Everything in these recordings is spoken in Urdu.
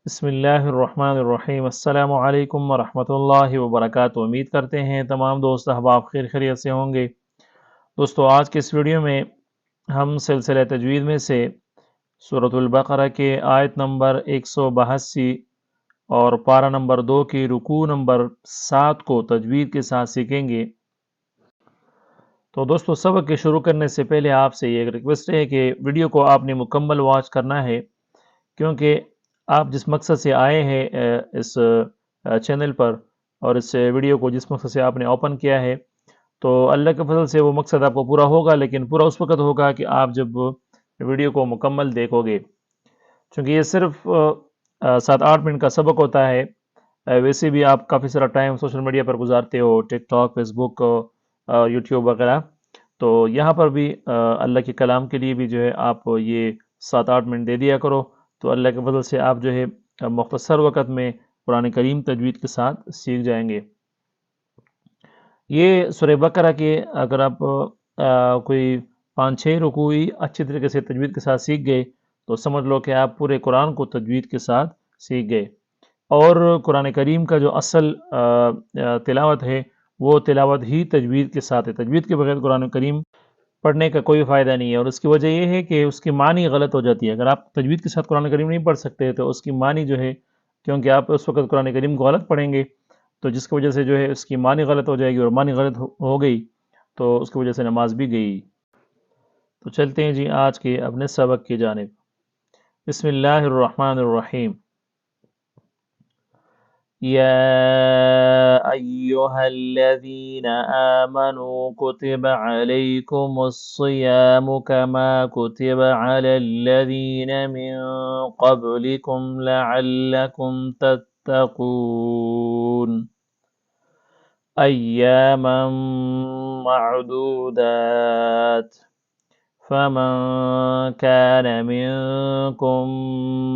بسم اللہ الرحمن الرحیم۔ السلام علیکم ورحمۃ اللہ وبرکاتہ۔ امید کرتے ہیں تمام دوست احباب خیریت سے ہوں گے۔ دوستو، آج کے اس ویڈیو میں ہم سلسلہ تجوید میں سے سورۃ البقرہ کے آیت نمبر 182 اور پارہ نمبر 2 کی رکوع نمبر 7 کو تجوید کے ساتھ سیکھیں گے۔ تو دوستو، سبق کے شروع کرنے سے پہلے آپ سے یہ ریکویسٹ ہے کہ ویڈیو کو آپ نے مکمل واچ کرنا ہے، کیونکہ آپ جس مقصد سے آئے ہیں اس چینل پر اور اس ویڈیو کو جس مقصد سے آپ نے اوپن کیا ہے، تو اللہ کے فضل سے وہ مقصد آپ کو پورا ہوگا، لیکن پورا اس وقت ہوگا کہ آپ جب ویڈیو کو مکمل دیکھو گے، چونکہ یہ صرف 7-8 منٹ کا سبق ہوتا ہے۔ ویسے بھی آپ کافی سارا ٹائم سوشل میڈیا پر گزارتے ہو، ٹک ٹاک، فیس بک، یوٹیوب وغیرہ، تو یہاں پر بھی اللہ کے کلام کے لیے بھی جو ہے آپ یہ 7-8 منٹ دے دیا کرو، تو اللہ کے فضل سے آپ جو ہے مختصر وقت میں قرآن کریم تجوید کے ساتھ سیکھ جائیں گے۔ یہ سورہ بقرہ کے اگر آپ کوئی 5-6 رکوع اچھی طریقے سے تجوید کے ساتھ سیکھ گئے تو سمجھ لو کہ آپ پورے قرآن کو تجوید کے ساتھ سیکھ گئے۔ اور قرآن کریم کا جو اصل تلاوت ہے وہ تلاوت ہی تجوید کے ساتھ ہے۔ تجوید کے بغیر قرآن کریم پڑھنے کا کوئی فائدہ نہیں ہے، اور اس کی وجہ یہ ہے کہ اس کی معنی غلط ہو جاتی ہے۔ اگر آپ تجوید کے ساتھ قرآن کریم نہیں پڑھ سکتے تو اس کی معنی جو ہے، کیونکہ آپ اس وقت قرآن کریم کو غلط پڑھیں گے، تو جس کی وجہ سے جو ہے اس کی معنی غلط ہو جائے گی، اور معنی غلط ہو گئی تو اس کی وجہ سے نماز بھی گئی۔ تو چلتے ہیں جی آج کے اپنے سبق کی جانب۔ بسم اللہ الرحمن الرحیم۔ يا أيها الذين آمنوا كتب عليكم الصيام كما كتب على الذين من قبلكم لعلكم تتقون أياما معدودات، فمن كان منكم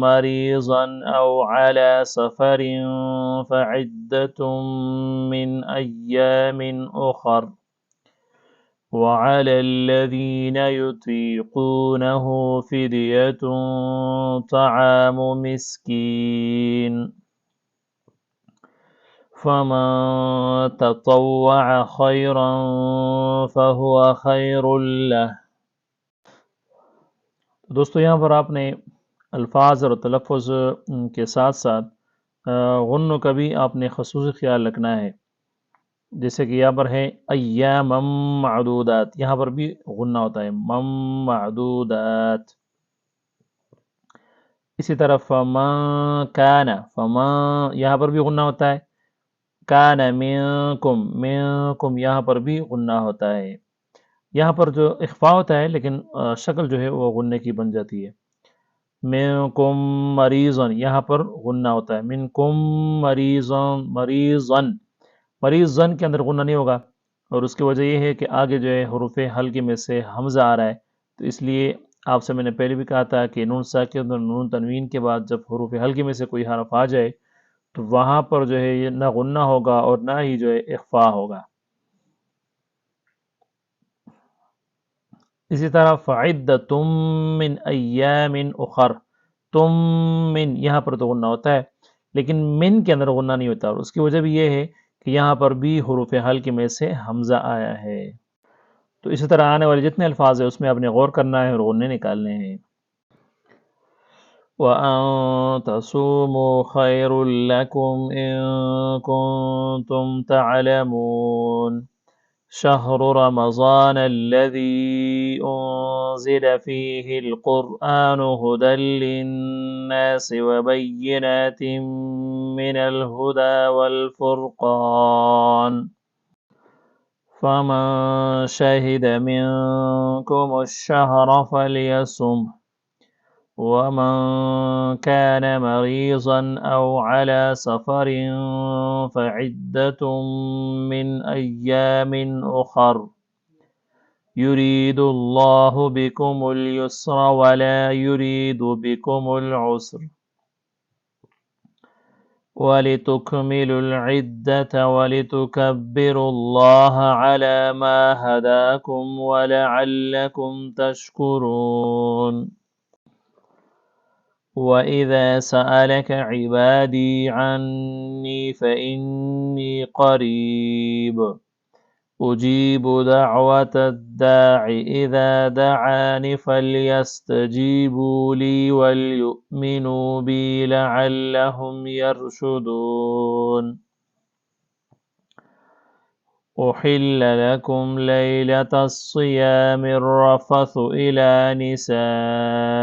مريضا أو على سفر فعدة من أيام أخر، وعلى الذين يطيقونه فدية طعام مسكين، فمن تطوع خيرا فهو خير له۔ دوستو، یہاں پر آپ نے الفاظ اور تلفظ کے ساتھ ساتھ غنوں کا بھی آپ نے خصوصی خیال رکھنا ہے، جیسے کہ یہاں پر ہے ایام معدودات، یہاں پر بھی غنہ ہوتا ہے معدودات۔ اسی طرح فما کان، فما یہاں پر بھی غنہ ہوتا ہے، کان منکم یہاں پر بھی غنہ ہوتا ہے۔ یہاں پر جو اخفا ہوتا ہے لیکن شکل جو ہے وہ غنے کی بن جاتی ہے۔ منکم مریضن، یہاں پر غنہ ہوتا ہے، منکم مریضن کے اندر غنہ نہیں ہوگا، اور اس کی وجہ یہ ہے کہ آگے جو ہے حروف حلقے میں سے حمزہ آ رہا ہے، تو اس لیے آپ سے میں نے پہلے بھی کہا تھا کہ نون ساکن اور نون تنوین کے بعد جب حروف حلقے میں سے کوئی حرف آ جائے تو وہاں پر جو ہے یہ نہ غنہ ہوگا اور نہ ہی جو ہے اخفا ہوگا۔ اسی طرح فعدۃ من ایام اخر، تم من یہاں پر تو غنہ ہوتا ہے لیکن من کے اندر غنہ نہیں ہوتا، اور اس کی وجہ بھی یہ ہے کہ یہاں پر بھی حروف حلقے میں سے حمزہ آیا ہے۔ تو اسی طرح آنے والے جتنے الفاظ ہیں اس میں آپ نے غور کرنا ہے اور غنّے نکالنے ہیں۔ وَأَن تَصُومُوا خَيْرٌ لَكُمْ إِن كُنتُمْ تَعْلَمُونَ شهر رمضان الذي أنزل فيه القرآن هدى للناس وبينات من الهدى والفرقان، فمن شهد منكم الشهر فليصمه، ومن كان مريضا أو على سفر فعدة من أيام أخر، يريد الله بكم اليسر ولا يريد بكم العسر، ولتكملوا العدة ولتكبروا الله على ما هداكم ولعلكم تشكرون، وَإِذَا سَأَلَكَ عِبَادِي عَنِّي فَإِنِّي قَرِيبٌ أُجِيبُ دَعْوَةَ الدَّاعِ إِذَا دَعَانِ فَلْيَسْتَجِيبُوا لِي وَلْيُؤْمِنُوا بِي لَعَلَّهُمْ يَرْشُدُونَ أُحِلَّ لَكُمْ لَيْلَةَ الصِّيَامِ الرَّفَثُ إِلَى نِسَائِكُمْ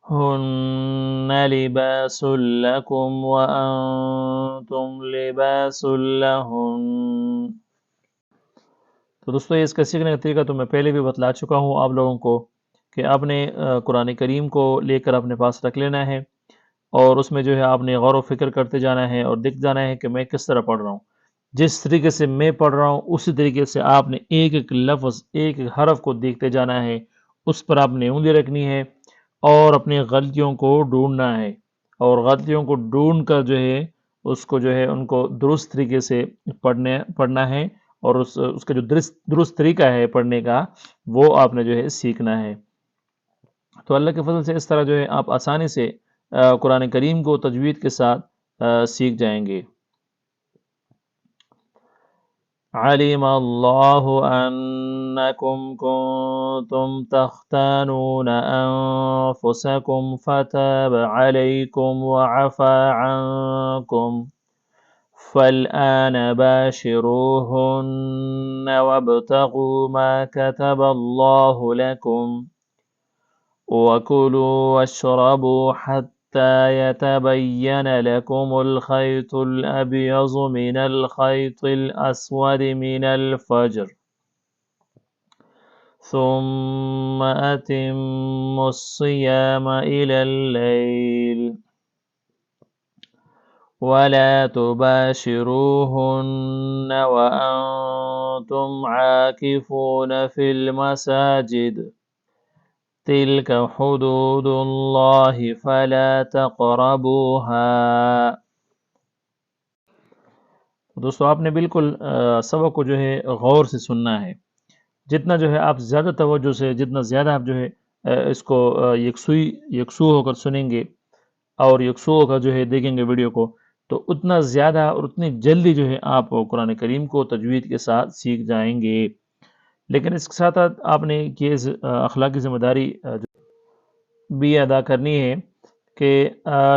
هن لباس لكم وأنتم لباس لهن۔ تو دوستو اس کا سیکھنے کا طریقہ تو میں پہلے بھی بتلا چکا ہوں آپ لوگوں کو کہ آپ نے قرآن کریم کو لے کر اپنے پاس رکھ لینا ہے اور اس میں جو ہے آپ نے غور و فکر کرتے جانا ہے اور دیکھ جانا ہے کہ میں کس طرح پڑھ رہا ہوں۔ جس طریقے سے میں پڑھ رہا ہوں اسی طریقے سے آپ نے ایک ایک لفظ ایک ایک حرف کو دیکھتے جانا ہے، اس پر آپ نے انگلی رکھنی ہے اور اپنی غلطیوں کو ڈھونڈنا ہے، اور غلطیوں کو ڈھونڈ کر جو ہے اس کو جو ہے ان کو درست طریقے سے پڑھنا ہے، اور اس کا جو درست طریقہ ہے پڑھنے کا وہ آپ نے جو ہے سیکھنا ہے۔ تو اللہ کے فضل سے اس طرح جو ہے آپ آسانی سے قرآن کریم کو تجوید کے ساتھ سیکھ جائیں گے۔ علم اللہ انکم کنتم تختانون انفسکم فتاب علیکم وعفا عنکم فالآن باشروهن وابتغوا ما كتب الله لكم وَكُلُوا وَاشْرَبُوا حَتَّى يَتَبَيَّنَ لَكُمُ الْخَيْطُ الْأَبْيَضُ مِنَ الْخَيْطِ الْأَسْوَدِ مِنَ الْفَجْرِ ثُمَّ أَتِمُّوا الصِّيَامَ إِلَى اللَّيْلِ وَلَا تُبَاشِرُوهُنَّ وَأَنْتُمْ عَاكِفُونَ فِي الْمَسَاجِدِ تِلْكَ حُدُودُ اللَّهِ فَلَا تَقْرَبُوهَا۔ دوستو آپ نے بالکل سبق کو جو ہے غور سے سننا ہے، جتنا جو ہے آپ زیادہ توجہ سے، جتنا زیادہ آپ جو ہے اس کو یکسو ہو کر سنیں گے اور یکسو ہو کر جو ہے دیکھیں گے ویڈیو کو، تو اتنا زیادہ اور اتنی جلدی جو ہے آپ قرآن کریم کو تجوید کے ساتھ سیکھ جائیں گے۔ لیکن اس کے ساتھ آپ نے یہ اخلاقی ذمہ داری بھی ادا کرنی ہے کہ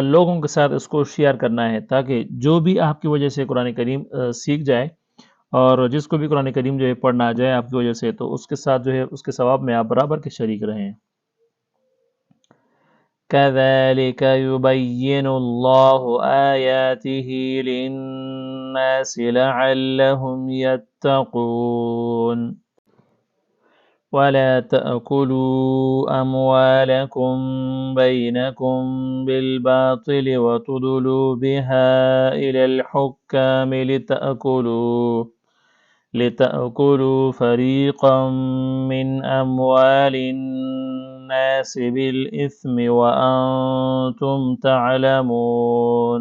لوگوں کے ساتھ اس کو شیئر کرنا ہے، تاکہ جو بھی آپ کی وجہ سے قرآن کریم سیکھ جائے اور جس کو بھی قرآن کریم جو ہے پڑھنا آ جائے آپ کی وجہ سے، تو اس کے ساتھ جو ہے اس کے ثواب میں آپ برابر کے شریک رہیں۔ كَذَلِكَ يُبَيِّنُ اللَّهُ آيَاتِهِ لِلنَّاسِ لَعَلَّهُمْ يَتَّقُونَ وَلَا تَأْكُلُوا أَمْوَالَكُمْ بَيْنَكُمْ بِالْبَاطِلِ وَتُدْلُوا بِهَا إِلَى الْحُكَّامِ لِتَأْكُلُوا فَرِيقًا مِّنْ أَمْوَالِ النَّاسِ بِالْإِثْمِ وَأَنْتُمْ تَعْلَمُونَ۔